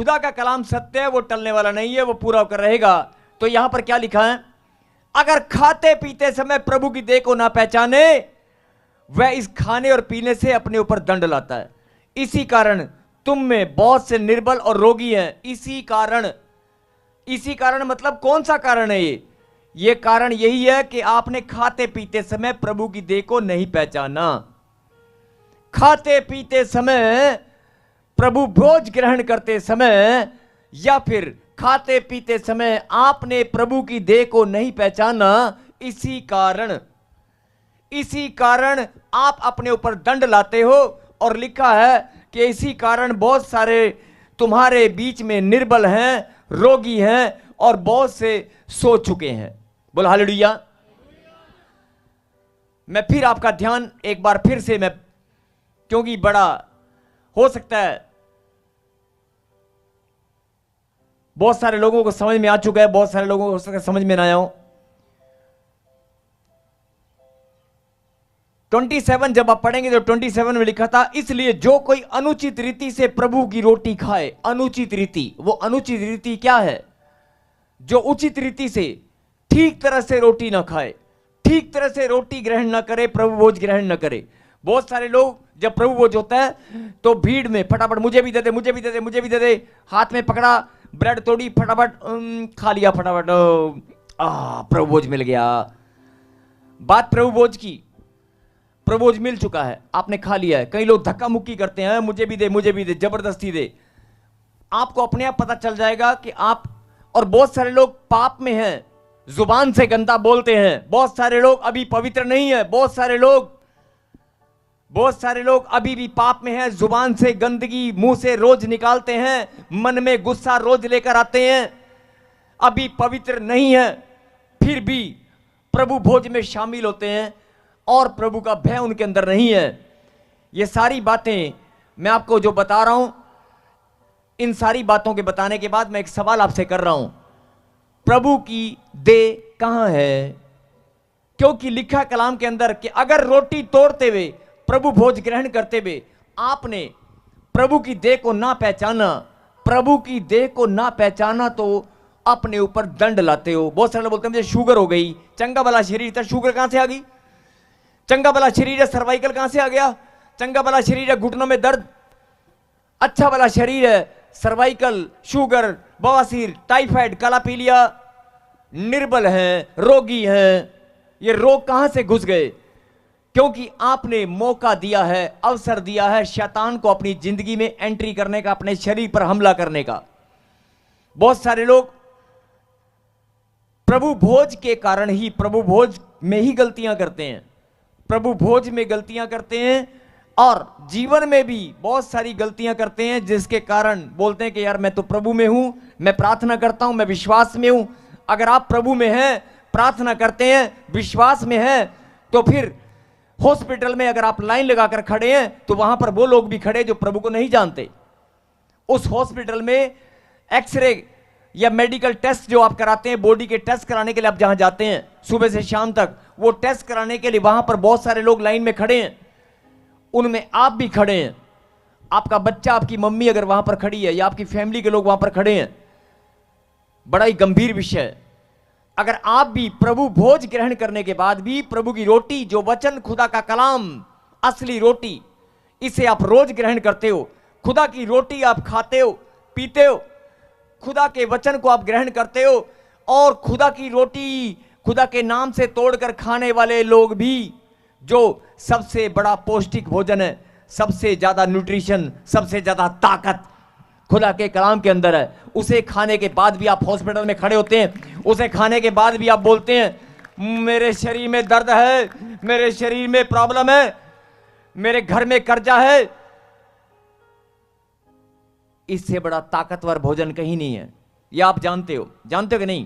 खुदा का कलाम सत्य है, वो टलने वाला नहीं है, वो पूरा होकर रहेगा। तो यहां पर क्या लिखा है, अगर खाते पीते समय प्रभु की देह को ना पहचाने, वह इस खाने और पीने से अपने ऊपर दंड लाता है। इसी कारण तुम में बहुत से निर्बल और रोगी हैं। इसी कारण मतलब कौन सा कारण है ये कारण यही है कि आपने खाते पीते समय प्रभु की देह को नहीं पहचाना। खाते पीते समय, प्रभु भोज ग्रहण करते समय, या फिर खाते पीते समय आपने प्रभु की देह को नहीं पहचाना। इसी कारण आप अपने ऊपर दंड लाते हो। और लिखा है कि इसी कारण बहुत सारे तुम्हारे बीच में निर्बल हैं, रोगी हैं और बहुत से सो चुके हैं। बोल हालेलुया। मैं फिर आपका ध्यान एक बार फिर से, मैं क्योंकि बड़ा हो सकता है बहुत सारे लोगों को समझ में आ चुका है, बहुत सारे लोगों को हो सकता है समझ में ना आया हो। 27 जब आप पढ़ेंगे तो 27 में लिखा था, इसलिए जो कोई अनुचित रीति से प्रभु की रोटी खाए। अनुचित रीति, वो अनुचित रीति क्या है? जो उचित रीति से ठीक तरह से रोटी ना खाए, ठीक तरह से रोटी ग्रहण ना करे, प्रभु भोज ग्रहण ना करे। बहुत सारे लोग जब प्रभु भोज होता है तो भीड़ में फटाफट मुझे भी दे दे, मुझे भी दे दे, मुझे भी दे दे, हाथ में पकड़ा, ब्रेड तोड़ी, फटाफट खा लिया, फटाफट प्रभु भोज मिल गया। बात प्रभु भोज की, प्रभु भोज मिल चुका है, आपने खा लिया है। कई लोग धक्का मुक्की करते हैं, मुझे भी दे, मुझे भी दे, जबरदस्ती दे। आपको अपने आप पता चल जाएगा कि आप, और बहुत सारे लोग पाप में हैं, जुबान से गंदा बोलते हैं। बहुत सारे लोग अभी पवित्र नहीं है, बहुत सारे लोग अभी भी पाप में हैं, जुबान से गंदगी मुंह से रोज निकालते हैं, मन में गुस्सा रोज लेकर आते हैं, अभी पवित्र नहीं है, फिर भी प्रभु भोज में शामिल होते हैं और प्रभु का भय उनके अंदर नहीं है। ये सारी बातें मैं आपको जो बता रहा हूं, इन सारी बातों के बताने के बाद मैं एक सवाल आपसे कर रहा हूं, प्रभु की देह कहां है? क्योंकि लिखा कलाम के अंदर कि अगर रोटी तोड़ते हुए, प्रभु भोज ग्रहण करते हुए आपने प्रभु की देह को ना पहचाना, प्रभु की देह को ना पहचाना, तो अपने ऊपर दंड लाते हो। बहुत सारे लोग बोलते हैं मुझे शुगर हो गई, चंगा भला शरीर था, शुगर कहां से आ गई? चंगा भला शरीर है, सर्वाइकल कहां से आ गया? चंगा भला शरीर है, घुटनों में दर्द, अच्छा भला शरीर है, सर्वाइकल, शुगर, बवासीर, टाइफाइड, काला पीलिया, निर्बल हैं, रोगी हैं। ये रोग कहां से घुस गए? क्योंकि आपने मौका दिया है, अवसर दिया है शैतान को अपनी जिंदगी में एंट्री करने का, अपने शरीर पर हमला करने का। बहुत सारे लोग प्रभु भोज के कारण ही, प्रभु भोज में ही गलतियां करते हैं, प्रभु भोज में गलतियां करते हैं और जीवन में भी बहुत सारी गलतियां करते हैं, जिसके कारण बोलते हैं कि यार मैं तो प्रभु में हूं, मैं प्रार्थना करता हूं, मैं विश्वास में हूं। अगर आप प्रभु में हैं, प्रार्थना करते हैं, विश्वास में हैं, तो फिर हॉस्पिटल में अगर आप लाइन लगाकर खड़े हैं तो वहां पर वो लोग भी खड़े जो प्रभु को नहीं जानते। उस हॉस्पिटल में एक्सरे या मेडिकल टेस्ट जो आप कराते हैं, बॉडी के टेस्ट कराने के लिए आप जहां जाते हैं सुबह से शाम तक, वो टेस्ट कराने के लिए वहां पर बहुत सारे लोग लाइन में खड़े हैं, उनमें आप भी खड़े हैं। आपका बच्चा, आपकी मम्मी अगर वहां पर खड़ी है या आपकी फैमिली के लोग वहां पर खड़े हैं, बड़ा ही गंभीर विषय है। अगर आप भी प्रभु भोज ग्रहण करने के बाद भी प्रभु की रोटी, जो वचन, खुदा का कलाम, असली रोटी, इसे आप रोज ग्रहण करते हो, खुदा की रोटी आप खाते हो, पीते हो, खुदा के वचन को आप ग्रहण करते हो, और खुदा की रोटी खुदा के नाम से तोड़कर खाने वाले लोग भी, जो सबसे बड़ा पौष्टिक भोजन है, सबसे ज्यादा न्यूट्रिशन, सबसे ज्यादा ताकत खुदा के कलाम के अंदर है, उसे खाने के बाद भी आप हॉस्पिटल में खड़े होते हैं, उसे खाने के बाद भी आप बोलते हैं मेरे शरीर में दर्द है, मेरे शरीर में प्रॉब्लम है, मेरे घर में कर्जा है। इससे बड़ा ताकतवर भोजन कहीं नहीं है। यह आप जानते हो कि नहीं?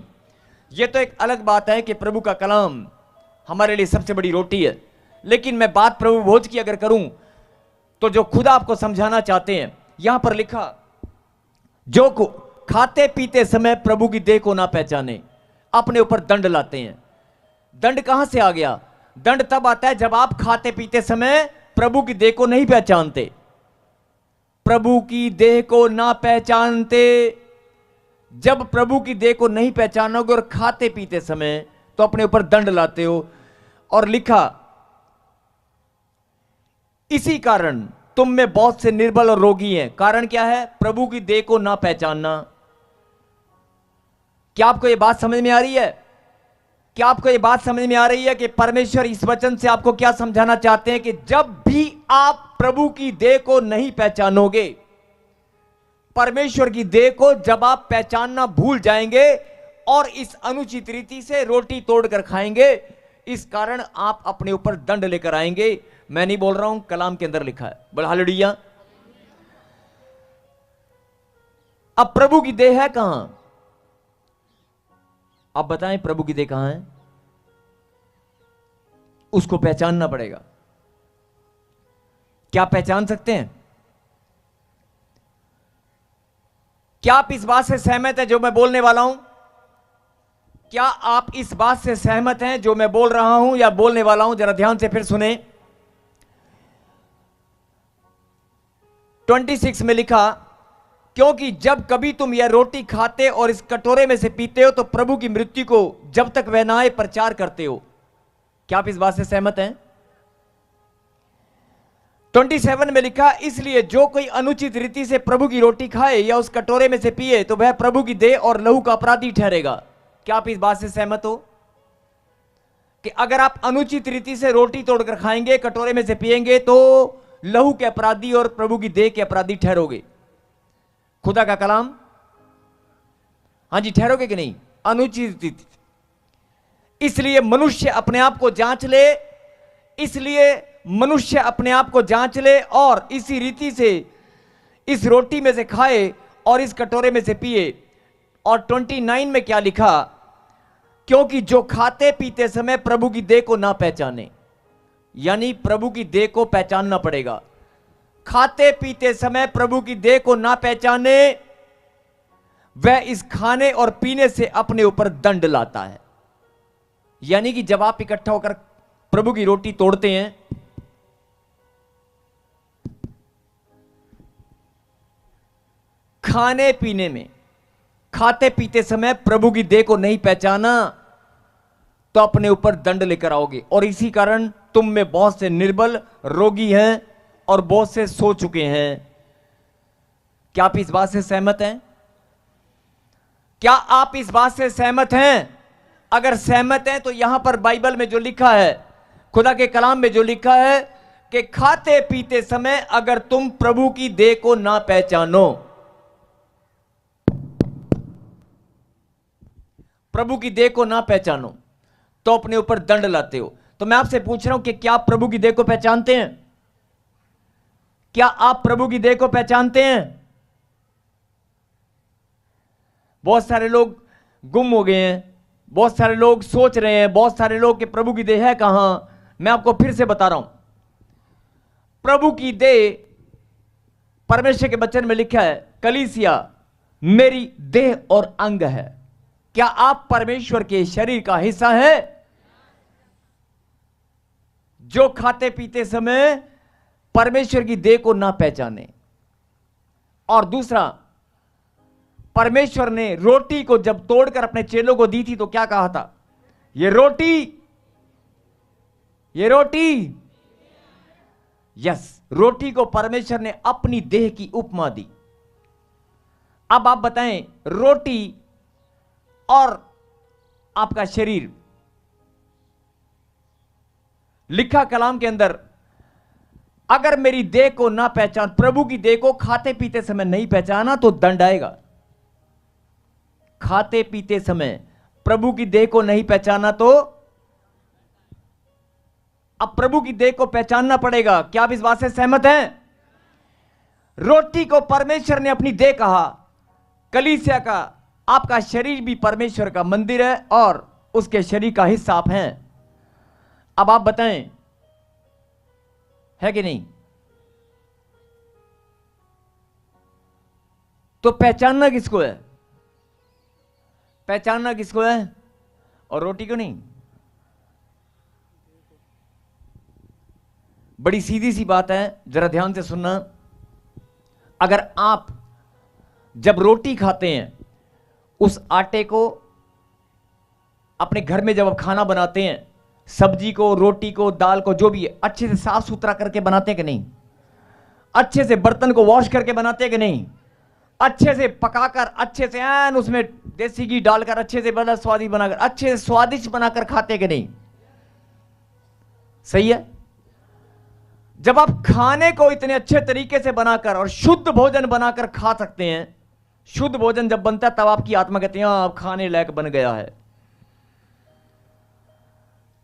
यह तो एक अलग बात है कि प्रभु का कलाम हमारे लिए सबसे बड़ी रोटी है, लेकिन मैं बात प्रभु भोज की अगर करूं तो जो खुदा आपको समझाना चाहते हैं, यहां पर लिखा, जो को खाते पीते समय प्रभु की देह को ना पहचाने, अपने ऊपर दंड लाते हैं। दंड कहां से आ गया? दंड तब आता है जब आप खाते पीते समय प्रभु की देह को नहीं पहचानते। प्रभु की देह को ना पहचानते। जब प्रभु की देह को नहीं पहचानोगे और खाते पीते समय तो अपने ऊपर दंड लाते हो। और लिखा, इसी कारण तुम में बहुत से निर्बल और रोगी हैं। कारण क्या है? प्रभु की देह को ना पहचानना। क्या आपको यह बात समझ में आ रही है? क्या आपको यह बात समझ में आ रही है कि परमेश्वर इस वचन से आपको क्या समझाना चाहते हैं? कि जब भी आप प्रभु की देह को नहीं पहचानोगे, परमेश्वर की देह को जब आप पहचानना भूल जाएंगे और इस अनुचित रीति से रोटी तोड़कर खाएंगे, इस कारण आप अपने ऊपर दंड लेकर आएंगे। मैं नहीं बोल रहा हूं, कलाम के अंदर लिखा है। बोल हालेलुया। अब प्रभु की देह है कहां? आप बताएं, प्रभु की देह कहां है? उसको पहचानना पड़ेगा। क्या पहचान सकते हैं? क्या आप इस बात से सहमत हैं जो मैं बोलने वाला हूं? क्या आप इस बात से सहमत हैं जो मैं बोल रहा हूं या बोलने वाला हूं? जरा ध्यान से फिर सुने। 26 में लिखा, क्योंकि जब कभी तुम यह रोटी खाते और इस कटोरे में से पीते हो तो प्रभु की मृत्यु को जब तक वह ना आए प्रचार करते हो। क्या आप इस बात से सहमत हैं? 27 में लिखा, इसलिए जो कोई अनुचित रीति से प्रभु की रोटी खाए या उस कटोरे में से पिए तो वह प्रभु की देह और लहू का अपराधी ठहरेगा। क्या आप इस बात से सहमत हो कि अगर आप अनुचित रीति से रोटी तोड़कर खाएंगे, कटोरे में से पिएंगे, तो लहू के अपराधी और प्रभु की देह के अपराधी ठहरोगे? खुदा का कलाम, हां जी, ठहरोगे कि नहीं? अनुचित रीति। इसलिए मनुष्य अपने आप को जांच ले, इसलिए मनुष्य अपने आप को जांच ले और इसी रीति से इस रोटी में से खाए और इस कटोरे में से पिए। और 29 में क्या लिखा? क्योंकि जो खाते पीते समय प्रभु की देह को ना पहचाने, यानी प्रभु की देह को पहचानना पड़ेगा। खाते पीते समय प्रभु की देह को ना पहचाने, वह इस खाने और पीने से अपने ऊपर दंड लाता है। यानी कि जब आप इकट्ठा होकर प्रभु की रोटी तोड़ते हैं, खाने पीने में, खाते पीते समय प्रभु की देह को नहीं पहचाना तो अपने ऊपर दंड लेकर आओगे। और इसी कारण तुम में बहुत से निर्बल रोगी हैं और बहुत से सो चुके हैं। क्या आप इस बात से सहमत हैं? क्या आप इस बात से सहमत हैं? अगर सहमत हैं तो यहां पर बाइबल में जो लिखा है, खुदा के कलाम में जो लिखा है कि खाते पीते समय अगर तुम प्रभु की देह को ना पहचानो, प्रभु की देह को ना पहचानो तो अपने ऊपर दंड लाते हो। तो मैं आपसे पूछ रहा हूं कि क्या आप प्रभु की देह को पहचानते हैं? क्या आप प्रभु की देह को पहचानते हैं? बहुत सारे लोग गुम हो गए हैं, बहुत सारे लोग सोच रहे हैं, बहुत सारे लोग कि प्रभु की देह है कहां। मैं आपको फिर से बता रहा हूं, प्रभु की देह परमेश्वर के वचन में लिखा है, कलीसिया मेरी देह और अंग है। क्या आप परमेश्वर के शरीर का हिस्सा है? जो खाते पीते समय परमेश्वर की देह को ना पहचाने। और दूसरा, परमेश्वर ने रोटी को जब तोड़कर अपने चेलों को दी थी तो क्या कहा था? ये रोटी यस, रोटी को परमेश्वर ने अपनी देह की उपमा दी। अब आप बताएं, रोटी और आपका शरीर, लिखा कलाम के अंदर, अगर मेरी देह को ना पहचान, प्रभु की देह को खाते पीते समय नहीं पहचाना तो दंड आएगा। खाते पीते समय प्रभु की देह को नहीं पहचाना तो अब प्रभु की देह को पहचानना पड़ेगा। क्या आप इस बात से सहमत हैं? रोटी को परमेश्वर ने अपनी देह कहा। कलीसिया का, आपका शरीर भी परमेश्वर का मंदिर है और उसके शरीर का हिस्सा आप हैं। अब आप बताएं, है कि नहीं? तो पहचानना किसको है? पहचानना किसको है और रोटी को नहीं? बड़ी सीधी सी बात है, जरा ध्यान से सुनना। अगर आप जब रोटी खाते हैं, उस आटे को अपने घर में जब आप खाना बनाते हैं, सब्जी को, रोटी को, दाल को, जो भी है, अच्छे से साफ सुथरा करके बनाते हैं कि नहीं? अच्छे से बर्तन को वॉश करके बनाते हैं कि नहीं? अच्छे से पकाकर, अच्छे से एन उसमें देसी घी डालकर अच्छे से बना, स्वादिष्ट बनाकर, अच्छे से स्वादिष्ट बनाकर खाते हैं कि नहीं? सही है। जब आप खाने को इतने अच्छे तरीके से बनाकर और शुद्ध भोजन बनाकर खा सकते हैं, शुद्ध भोजन जब बनता है तब आपकी आत्मा कहती है अब खाने लायक बन गया है।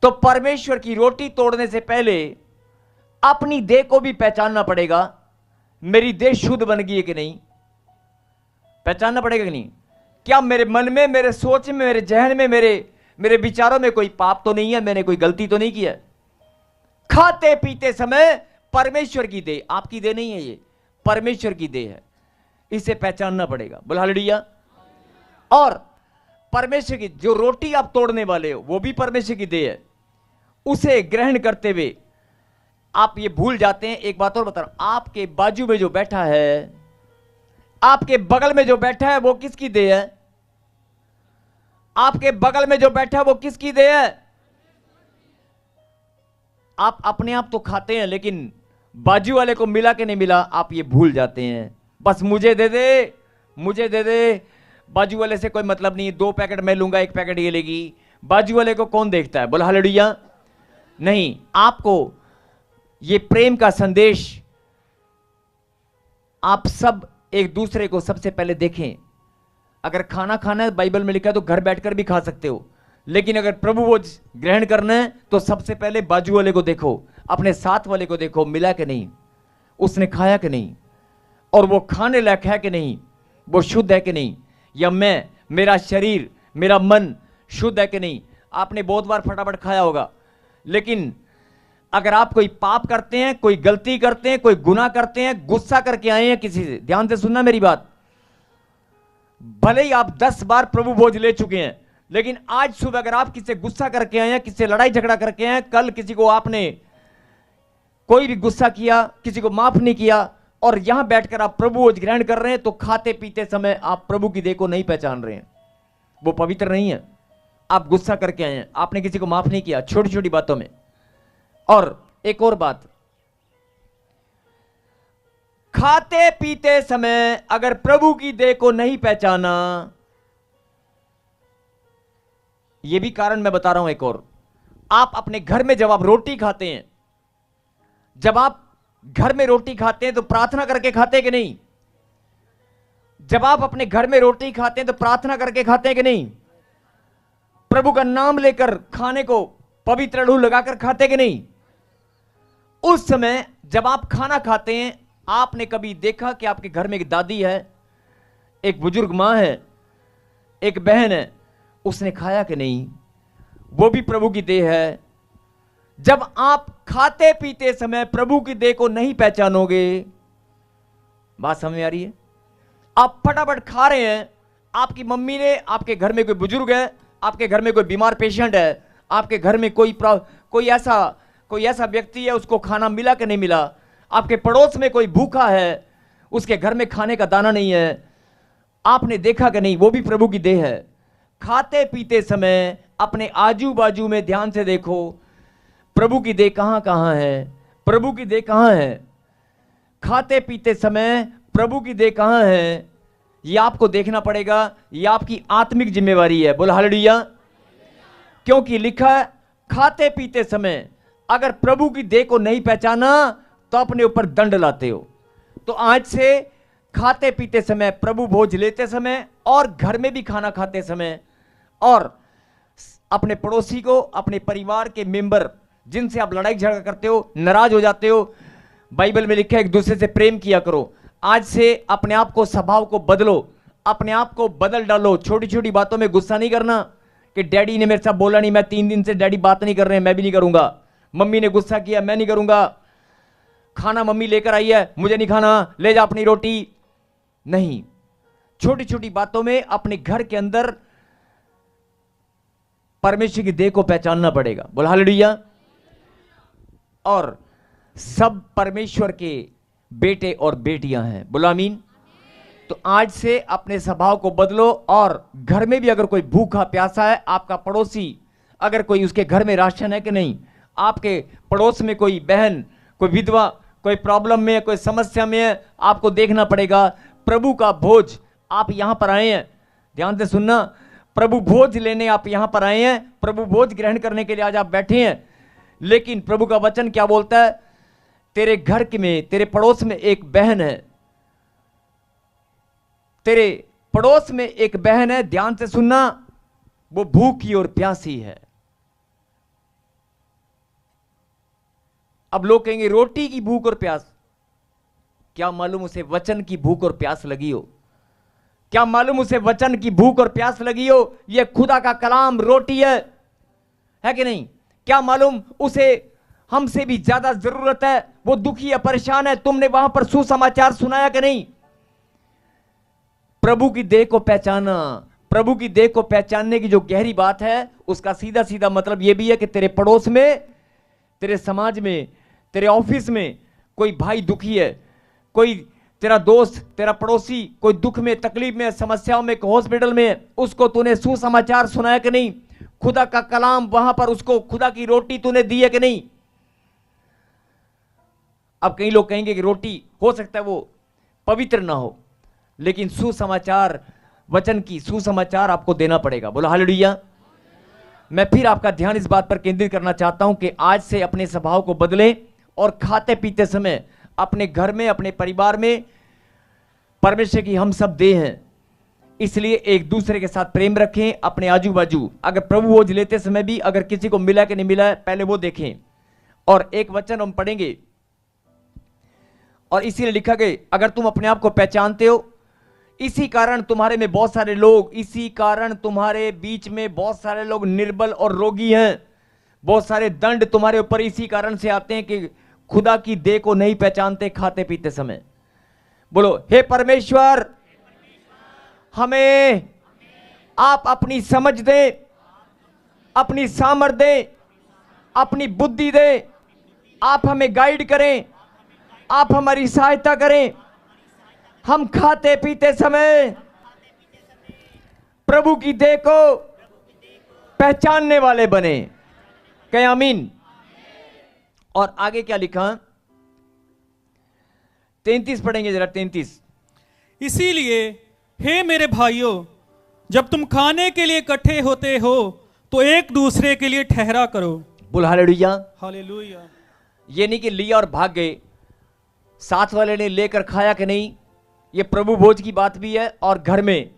तो परमेश्वर की रोटी तोड़ने से पहले अपनी देह को भी पहचानना पड़ेगा, मेरी देह शुद्ध बन गई है कि नहीं? पहचानना पड़ेगा कि नहीं? क्या मेरे मन में, मेरे सोच में, मेरे जहन में, मेरे विचारों में कोई पाप तो नहीं है? मैंने कोई गलती तो नहीं की है? खाते पीते समय परमेश्वर की देह, आपकी देह नहीं है, ये परमेश्वर की देह है, इसे पहचानना पड़ेगा। बोल हालेलुया। और परमेश्वर की जो रोटी आप तोड़ने वाले हो वो भी परमेश्वर की देह है। उसे ग्रहण करते हुए आप ये भूल जाते हैं। एक बात और बता रहा हूं, आपके बाजू में जो बैठा है, आपके बगल में जो बैठा है, वो किसकी देह है? आपके बगल में जो बैठा है वो किसकी देह है? आप अपने आप तो खाते हैं, लेकिन बाजू वाले को मिला कि नहीं मिला आप ये भूल जाते हैं। बस मुझे दे दे, मुझे दे दे, बाजू वाले से कोई मतलब नहीं, 2 पैकेट मैं लूंगा, 1 पैकेट ये लेगी। बाजू वाले को कौन देखता है? बोला हालेलुया। नहीं, आपको ये प्रेम का संदेश, आप सब एक दूसरे को सबसे पहले देखें। अगर खाना खाना है, बाइबल में लिखा है, तो घर बैठकर भी खा सकते हो, लेकिन अगर प्रभु भोज ग्रहण करना है तो सबसे पहले बाजू वाले को देखो, अपने साथ वाले को देखो, मिला कि नहीं, उसने खाया कि नहीं, और वो खाने लायक है कि नहीं, वो शुद्ध है कि नहीं, या मैं, मेरा शरीर, मेरा मन शुद्ध है कि नहीं। आपने बहुत बार फटाफट खाया होगा, लेकिन अगर आप कोई पाप करते हैं, कोई गलती करते हैं, कोई गुनाह करते हैं, गुस्सा करके आए हैं किसी से, ध्यान से सुनना मेरी बात, भले ही आप 10 बार प्रभु भोज ले चुके हैं, लेकिन आज सुबह अगर आप किसी से गुस्सा करके आए हैं, किसी से लड़ाई झगड़ा करके आए हैं, कल किसी को आपने कोई भी गुस्सा किया, किसी को माफ नहीं किया, और यहां बैठकर आप प्रभु भोज ग्रहण कर रहे हैं, तो खाते पीते समय आप प्रभु की देह को नहीं पहचान रहे हैं, वो पवित्र नहीं है। आप गुस्सा करके आए हैं, आपने किसी को माफ नहीं किया छोटी छोटी बातों में। और एक और बात, खाते पीते समय अगर प्रभु की देह को नहीं पहचाना, यह भी कारण मैं बता रहा हूं एक और, आप अपने घर में जब आप रोटी खाते हैं, जब आप घर में रोटी खाते हैं तो प्रार्थना करके खाते हैं कि नहीं? जब आप अपने घर में रोटी खाते हैं तो प्रार्थना करके खाते हैं कि नहीं? प्रभु का नाम लेकर खाने को पवित्र रूह लगाकर खाते कि नहीं? उस समय जब आप खाना खाते हैं, आपने कभी देखा कि आपके घर में एक दादी है, एक बुजुर्ग मां है, एक बहन है, उसने खाया कि नहीं? वो भी प्रभु की देह है। जब आप खाते पीते समय प्रभु की देह को नहीं पहचानोगे, बात समझ में आ रही है? आप फटाफट खा रहे हैं, आपकी मम्मी ने, आपके घर में कोई बुजुर्ग है, आपके घर में कोई बीमार पेशेंट है, आपके घर में कोई ऐसा व्यक्ति है, उसको खाना मिला कि नहीं मिला, आपके पड़ोस में कोई भूखा है, उसके घर में खाने का दाना नहीं है, आपने देखा कि नहीं? वो भी प्रभु की देह है। खाते पीते समय अपने आजू बाजू में ध्यान से देखो, प्रभु की देह कहां कहां है, प्रभु की देह कहां है। खाते पीते समय प्रभु की देह कहां है, यह आपको देखना पड़ेगा, यह आपकी आत्मिक जिम्मेवारी है। बोल हालेलुया। क्योंकि लिखा है, खाते पीते समय अगर प्रभु की देह को नहीं पहचाना तो अपने ऊपर दंड लाते हो। तो आज से खाते पीते समय, प्रभु भोज लेते समय, और घर में भी खाना खाते समय, और अपने पड़ोसी को, अपने परिवार के मेंबर जिनसे आप लड़ाई झगड़ा करते हो, नाराज हो जाते हो, बाइबल में लिखा है एक दूसरे से प्रेम किया करो। आज से अपने आप को, स्वभाव को बदलो, अपने आप को बदल डालो। छोटी छोटी बातों में गुस्सा नहीं करना कि डैडी ने मेरे साथ बोला नहीं, मैं 3 दिन से डैडी बात नहीं कर रहे हैं, मैं भी नहीं करूंगा। मम्मी ने गुस्सा किया, मैं नहीं करूंगा। खाना मम्मी लेकर आई है, मुझे नहीं खाना, ले जा अपनी रोटी। नहीं, छोटी छोटी बातों में अपने घर के अंदर परमेश्वर की देह को पहचानना पड़ेगा। बोल हालेलुया। और सब परमेश्वर के बेटे और बेटियां हैं। बोलो आमीन। तो आज से अपने स्वभाव को बदलो, और घर में भी अगर कोई भूखा प्यासा है, आपका पड़ोसी, अगर कोई उसके घर में राशन है कि नहीं, आपके पड़ोस में कोई बहन, कोई विधवा, कोई प्रॉब्लम में है, कोई समस्या में है, आपको देखना पड़ेगा। प्रभु का भोज, आप यहां पर आए हैं, ध्यान से सुनना, प्रभु भोज लेने आप यहां पर आए हैं, प्रभु भोज ग्रहण करने के लिए आज आप बैठे हैं। लेकिन प्रभु का वचन क्या बोलता है? तेरे घर में, तेरे पड़ोस में एक बहन है, तेरे पड़ोस में एक बहन है, ध्यान से सुनना, वो भूखी और प्यासी है। अब लोग कहेंगे रोटी की भूख और प्यास, क्या मालूम उसे वचन की भूख और प्यास लगी हो? क्या मालूम उसे वचन की भूख और प्यास लगी हो? यह खुदा का कलाम रोटी है कि नहीं? क्या मालूम उसे हमसे भी ज्यादा जरूरत है, वो दुखी है, परेशान है, तुमने वहां पर सुसमाचार सुनाया कि नहीं? प्रभु की देह को पहचाना, प्रभु की देह को पहचानने की जो गहरी बात है, उसका सीधा सीधा मतलब यह भी है कि तेरे पड़ोस में, तेरे समाज में, तेरे ऑफिस में कोई भाई दुखी है, कोई तेरा दोस्त, तेरा पड़ोसी कोई दुख में, तकलीफ में, समस्याओं में, हॉस्पिटल में, उसको तूने सुसमाचार सुनाया कि नहीं? खुदा का कलाम वहां पर उसको खुदा की रोटी तूने दी है कि नहीं? अब कई लोग कहेंगे कि रोटी हो सकता है वो पवित्र ना हो, लेकिन सुसमाचार, वचन की सुसमाचार आपको देना पड़ेगा। बोलो हालेलुया। मैं फिर आपका ध्यान इस बात पर केंद्रित करना चाहता हूं कि आज से अपने स्वभाव को बदलें, और खाते पीते समय अपने घर में, अपने परिवार में, परमेश्वर की हम सब देह हैं, इसलिए एक दूसरे के साथ प्रेम रखें। अपने आजू बाजू अगर प्रभु भोज लेते समय भी अगर किसी को मिला कि नहीं मिला है, पहले वो देखें। और एक वचन हम पढ़ेंगे, और इसीलिए लिखा गया, अगर तुम अपने आप को पहचानते हो, इसी कारण तुम्हारे में बहुत सारे लोग, इसी कारण तुम्हारे बीच में बहुत सारे लोग निर्बल और रोगी हैं, बहुत सारे दंड तुम्हारे ऊपर इसी कारण से आते हैं कि खुदा की देह को नहीं पहचानते खाते पीते समय। बोलो हे परमेश्वर, हमें आप अपनी समझ दे, अपनी सामर्थ दे, अपनी बुद्धि दे, आप हमें गाइड करें, आप हमारी सहायता करें। हम खाते पीते समय प्रभु की देह को पहचानने वाले बने। कहें आमीन। और आगे क्या लिखा? 33 पढ़ेंगे जरा, 33। इसीलिए हे मेरे भाइयों, जब तुम खाने के लिए इकट्ठे होते हो तो एक दूसरे के लिए ठहरा करो। बोल हालेलुया। हालेलुया। ये नहीं कि लिया और भाग गए, साथ वाले ने लेकर खाया कि नहीं, ये प्रभु भोज की बात भी है। और घर में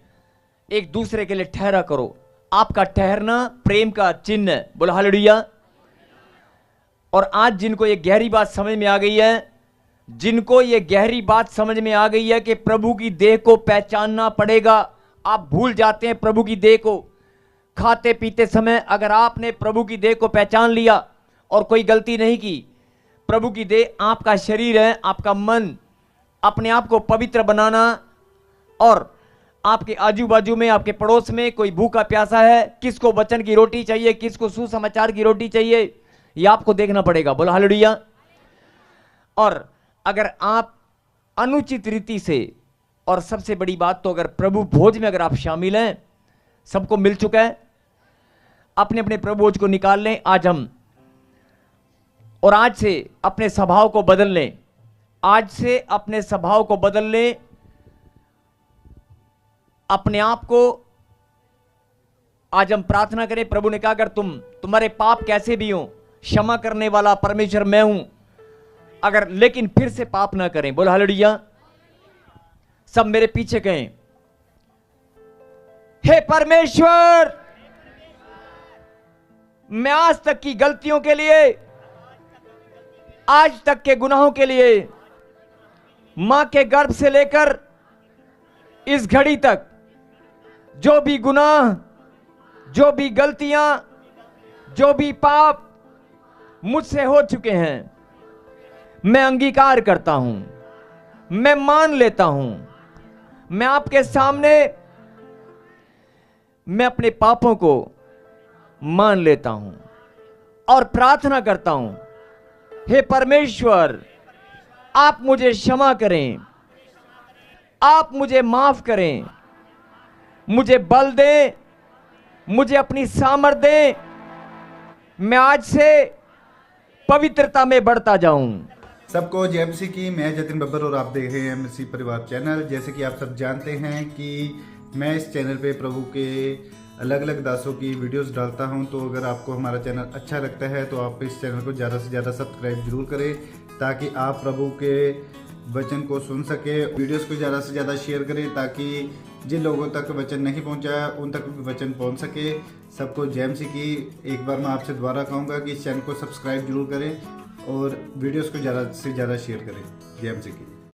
एक दूसरे के लिए ठहरा करो। आपका ठहरना प्रेम का चिन्ह है। बोलो हालेलुया। और आज जिनको ये गहरी बात समझ में आ गई है, जिनको ये गहरी बात समझ में आ गई है कि प्रभु की देह को पहचानना पड़ेगा, आप भूल जाते हैं प्रभु की देह को खाते पीते समय। अगर आपने प्रभु की देह को पहचान लिया और कोई गलती नहीं की, प्रभु की देह आपका शरीर है, आपका मन, अपने आप को पवित्र बनाना। और आपके आजू बाजू में, आपके पड़ोस में कोई भूखा प्यासा है, किसको वचन की रोटी चाहिए, किसको सुसमाचार की रोटी चाहिए, ये आपको देखना पड़ेगा। बोलो हालेलुया। और अगर आप अनुचित रीति से, और सबसे बड़ी बात तो अगर प्रभु भोज में अगर आप शामिल हैं, सबको मिल चुका है, अपने अपने प्रभु भोज को निकाल लें आज हम, और आज से अपने स्वभाव को बदल लें, आज से अपने स्वभाव को बदल लें, अपने आप को। आज हम प्रार्थना करें। प्रभु ने कहा अगर तुम्हारे पाप कैसे भी हो, क्षमा करने वाला परमेश्वर मैं हूं, अगर लेकिन फिर से पाप ना करें। बोलो हालेलुया। सब मेरे पीछे कहें, हे परमेश्वर, मैं आज तक की गलतियों के लिए, आज तक के गुनाहों के लिए, मां के गर्भ से लेकर इस घड़ी तक जो भी गुनाह, जो भी गलतियां, जो भी पाप मुझसे हो चुके हैं, मैं अंगीकार करता हूं, मैं मान लेता हूं। मैं आपके सामने, मैं अपने पापों को मान लेता हूं और प्रार्थना करता हूं, हे परमेश्वर, आप मुझे क्षमा करें, आप मुझे माफ करें, मुझे बल दें, मुझे अपनी सामर्थ दें, मैं आज से पवित्रता में बढ़ता जाऊं। सबको जय मसीह की। मैं जतिन बब्बर और आप देख रहे हैं मसीह परिवार चैनल। जैसे कि आप सब जानते हैं कि मैं इस चैनल पे प्रभु के अलग अलग दासों की वीडियोस डालता हूं, तो अगर आपको हमारा चैनल अच्छा लगता है तो आप इस चैनल को ज़्यादा से ज़्यादा सब्सक्राइब जरूर करें, ताकि आप प्रभु के वचन को सुन सके। वीडियोस को ज़्यादा से ज़्यादा शेयर करें, ताकि जिन लोगों तक वचन नहीं पहुंचा उन तक भी वचन पहुंच सके। सबको जय मसीह की। एक बार मैं आपसे दोबारा कहूँगा कि इस चैनल को सब्सक्राइब जरूर करें और वीडियोस को ज़्यादा से ज़्यादा शेयर करें। जय मसीह की।